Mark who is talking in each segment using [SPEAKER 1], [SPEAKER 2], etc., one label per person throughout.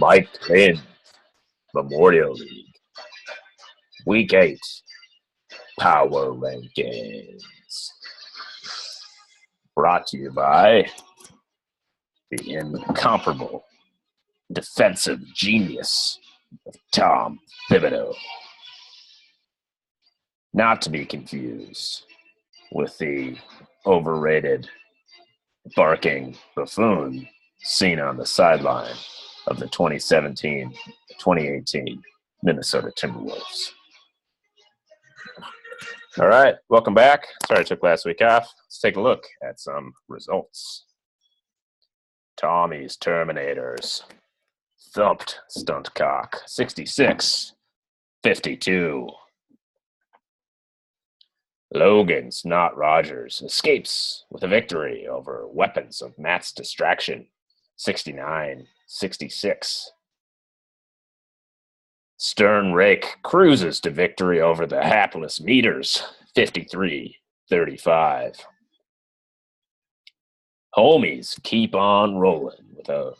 [SPEAKER 1] Mike Lynn, Memorial League. Week 8, Power Rankings. Brought to you by the incomparable defensive genius of Tom Thibodeau. Not to be confused with the overrated barking buffoon seen on the sideline of the 2017-2018 Minnesota Timberwolves. All right, welcome back. Sorry I took last week off. Let's take a look at some results. Tommy's Terminators thumped Stuntcock 66-52. Logan's Not Rogers escapes with a victory over Weapons of Matt's Distraction 69-66. Stern Rake cruises to victory over the Hapless Meters 53-35. Homies keep on rolling with a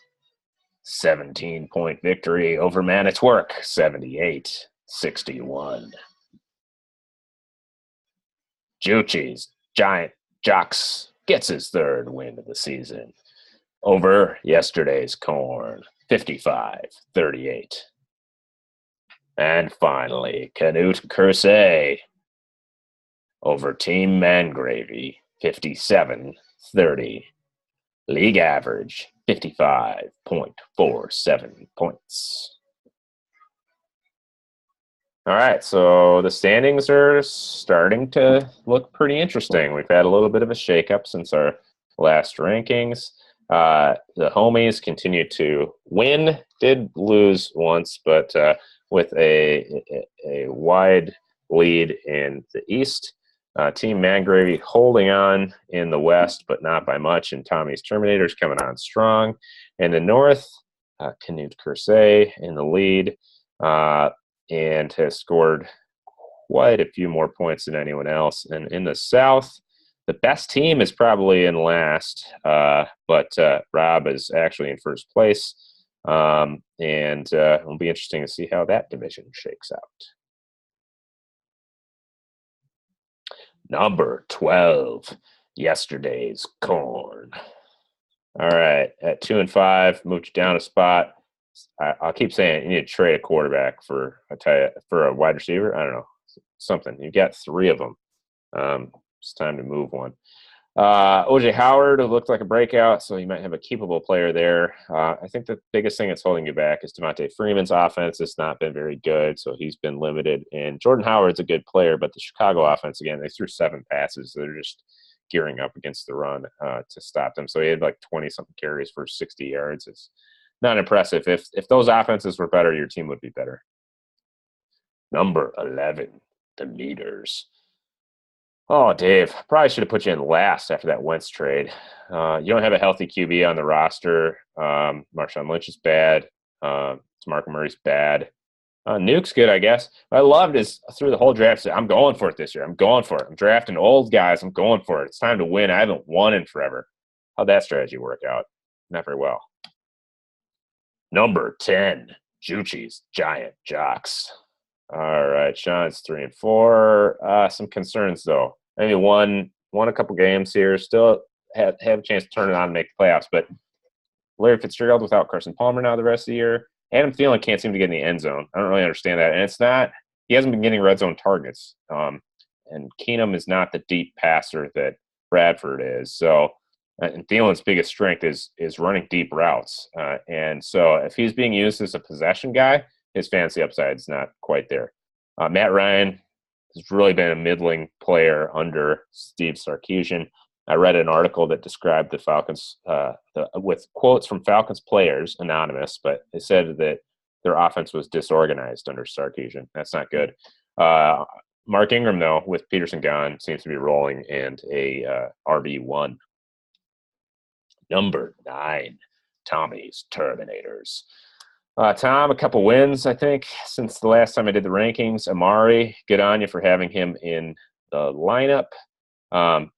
[SPEAKER 1] 17-point victory over Man at Work 78-61. Juchi's Giant Jocks gets his third win of the season over yesterday's Corn 55-38. And finally, Canute Kersey over Team Mangravy, 57-30. League average, 55.47 points. All right, so the standings are starting to look pretty interesting. We've had a little bit of a shakeup since our last rankings. The homies continue to win, did lose once, but with a wide lead in the East. Team Mangravy holding on in the West, but not by much, and Tommy's Terminators coming on strong. In the North, Canute Kersey in the lead and has scored quite a few more points than anyone else. And in the South, the best team is probably in last, but Rob is actually in first place. And it'll be interesting to see how that division shakes out. Number 12, yesterday's Corn. All right, at 2-5, moved you down a spot. I'll keep saying it, you need to trade a quarterback for a wide receiver. I don't know, something. You've got 3 of them. It's time to move one. OJ Howard looked like a breakout, so you might have a keepable player there. I think the biggest thing that's holding you back is Devontae Freeman's offense has not been very good, so he's been limited. And Jordan Howard's a good player, but the Chicago offense, again, they threw 7 passes. They're just gearing up against the run to stop them. So he had like 20-something carries for 60 yards. It's not impressive. If those offenses were better, your team would be better. Number 11, the Meters. Oh, Dave, probably should have put you in last after that Wentz trade. You don't have a healthy QB on the roster. Marshawn Lynch is bad. DeMarco Murray's bad. Nuke's good, I guess. What I loved is through the whole draft, I'm going for it this year. I'm going for it. I'm drafting old guys. I'm going for it. It's time to win. I haven't won in forever. How'd that strategy work out? Not very well. Number 10, Juchi's Giant Jocks. All right, Sean's 3-4. Some concerns, though. Maybe won a couple games here. Still have a chance to turn it on and make the playoffs. But Larry Fitzgerald without Carson Palmer now the rest of the year. Adam Thielen can't seem to get in the end zone. I don't really understand that. And it's not – he hasn't been getting red zone targets. And Keenum is not the deep passer that Bradford is. So and Thielen's biggest strength is running deep routes. And so if he's being used as a possession guy, his fantasy upside is not quite there. Matt Ryan has really been a middling player under Steve Sarkisian. I read an article that described the Falcons with quotes from Falcons players, anonymous, but they said that their offense was disorganized under Sarkisian. That's not good. Mark Ingram, though, with Peterson gone, seems to be rolling and a RB1. Number 9, Tommy's Terminators. Tom, a couple wins, I think, since the last time I did the rankings. Amari, good on you for having him in the lineup.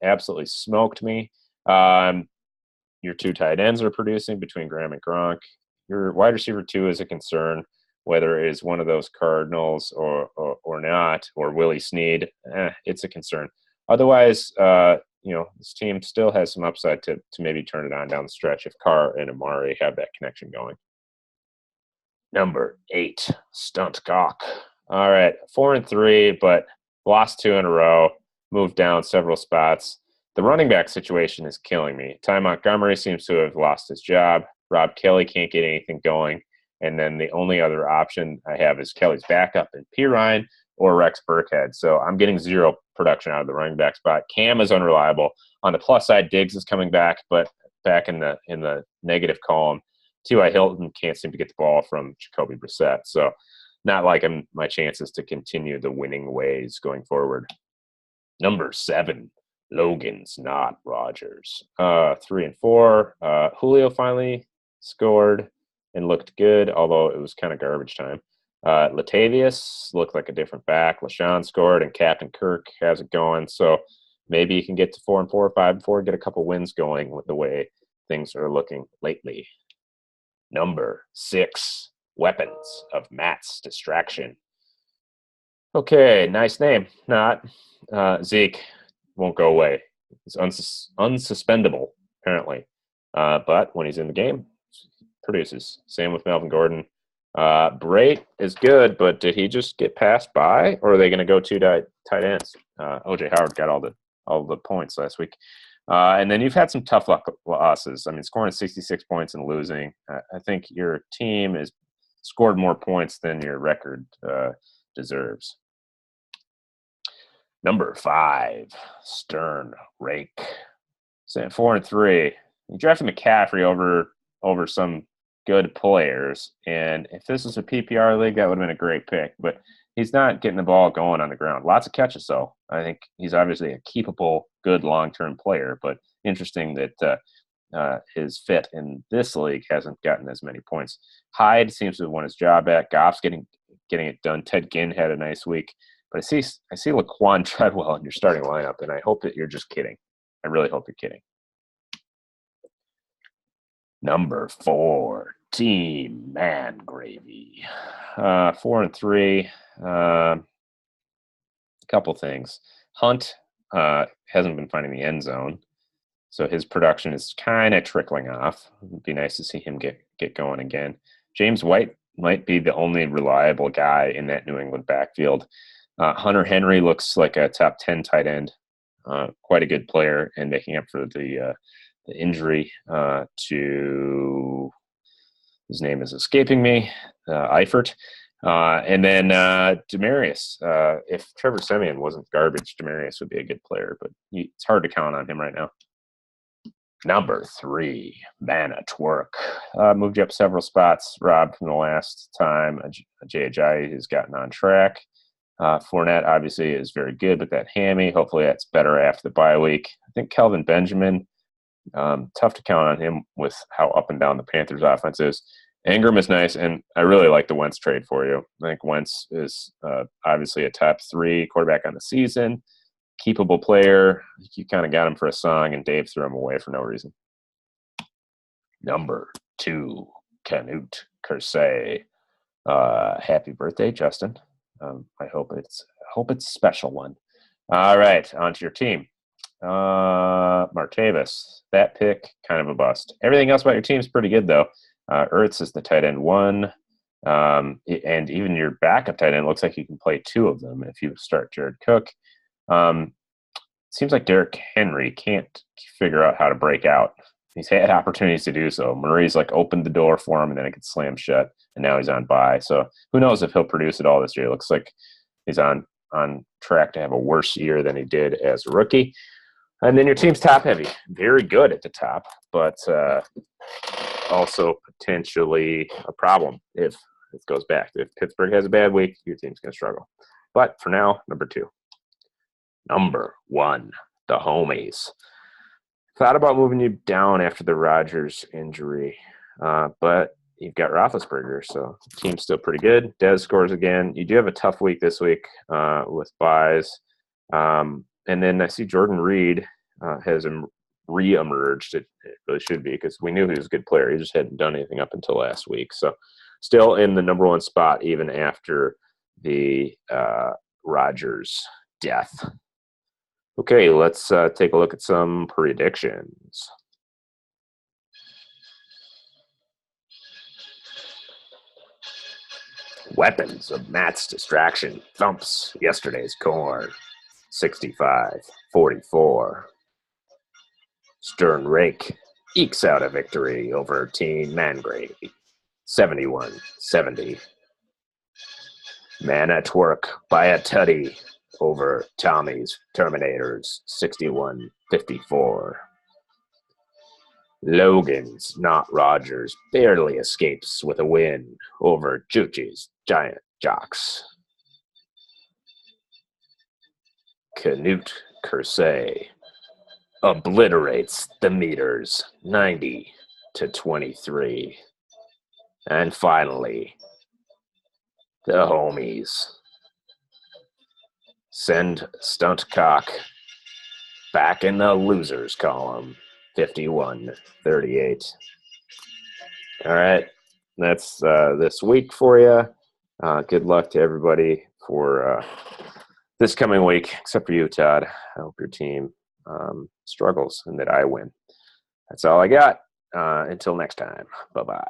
[SPEAKER 1] Absolutely smoked me. Your 2 tight ends are producing between Graham and Gronk. your wide receiver 2 is a concern, whether it is one of those Cardinals or not, or Willie Snead, it's a concern. Otherwise, this team still has some upside to maybe turn it on down the stretch if Carr and Amari have that connection going. Number 8, Stunt Cock. All right, 4-3, but lost 2 in a row, moved down several spots. The running back situation is killing me. Ty Montgomery seems to have lost his job. Rob Kelly can't get anything going. And then the only other option I have is Kelly's backup in Pirine or Rex Burkhead. So I'm getting 0 production out of the running back spot. Cam is unreliable. On the plus side, Diggs is coming back, but back in the negative column. T.Y. Hilton can't seem to get the ball from Jacoby Brissett. So not like my chances to continue the winning ways going forward. Number 7, Logan's not Rodgers. 3-4. Julio finally scored and looked good, although it was kind of garbage time. Latavius looked like a different back. LaShawn scored, and Captain Kirk has it going. So maybe you can get to 4-4, 5-4, get a couple wins going with the way things are looking lately. Number 6, Weapons of Matt's Distraction. Okay, nice name. Not Zeke won't go away. He's unsuspendable, apparently. But when he's in the game, produces. Same with Melvin Gordon. Brait is good, but did he just get passed by, or are they going to go 2 tight ends? O.J. Howard got all the points last week. And then you've had some tough luck losses. I mean, scoring 66 points and losing. I think your team has scored more points than your record deserves. Number 5, Stern Rake. 4-3. You drafted McCaffrey over some good players, and if this was a PPR league, that would have been a great pick. But he's not getting the ball going on the ground. Lots of catches, though. I think he's obviously a keepable, good long-term player. But interesting that his fit in this league hasn't gotten as many points. Hyde seems to have won his job back. Goff's getting it done. Ted Ginn had a nice week. But I see Laquan Treadwell in your starting lineup, and I hope that you're just kidding. I really hope you're kidding. Number 4, Team Man Gravy. 4-3. A couple things. Hunt hasn't been finding the end zone, so his production is kind of trickling off. It'd be nice to see him get going again. James White might be the only reliable guy in that New England backfield. Hunter Henry looks like a top 10 tight end, quite a good player, and making up for the injury to – his name is escaping me, Eifert. And then Demaryius. If Trevor Siemian wasn't garbage, Demaryius would be a good player, but it's hard to count on him right now. Number 3, Mana Twerk. Moved you up several spots, Rob, from the last time. Jay Ajayi has gotten on track. Fournette obviously is very good with that hammy. Hopefully that's better after the bye week. I think Kelvin Benjamin, tough to count on him with how up and down the Panthers offense is. Ingram is nice, and I really like the Wentz trade for you. I think Wentz is obviously a top 3 quarterback on the season, keepable player. You kind of got him for a song, and Dave threw him away for no reason. Number 2, Canute Kersey. Happy birthday, Justin. I hope it's a special one. All right, on to your team. Martavis, that pick, kind of a bust. Everything else about your team is pretty good, though. Ertz is the tight end 1, and even your backup tight end looks like you can play 2 of them if you start Jared Cook. Seems like Derrick Henry can't figure out how to break out. He's had opportunities to do so. Murray's opened the door for him, and then it gets slammed shut, and now he's on bye. So who knows if he'll produce it all this year. It looks like he's on track to have a worse year than he did as a rookie. And then your team's top-heavy. Very good at the top, but also potentially a problem if it goes back. If Pittsburgh has a bad week, your team's going to struggle. But for now, number 2. Number 1, the homies. Thought about moving you down after the Rodgers injury, but you've got Roethlisberger, so the team's still pretty good. Dez scores again. You do have a tough week this week with buys. And then I see Jordan Reed has re-emerged. It really should be, because we knew he was a good player. He just hadn't done anything up until last week. So still in the number one spot even after the Rodgers death. Okay, let's take a look at some predictions. Weapons of Matt's distraction thumps yesterday's corn. 65-44. Stern Rake ekes out a victory over Team Mangrave. 71-70. Man at Work by a tutty over Tommy's Terminators. 61-54. Logan's Not Rogers barely escapes with a win over Juchi's Giant Jocks. Canute Kersey obliterates the Meters 90-23. And finally, the homies send Stuntcock back in the losers column. 51-38. All right, that's this week for you. Good luck to everybody for this coming week, except for you, Todd. I hope your team struggles and that I win. That's all I got. Until next time, bye-bye.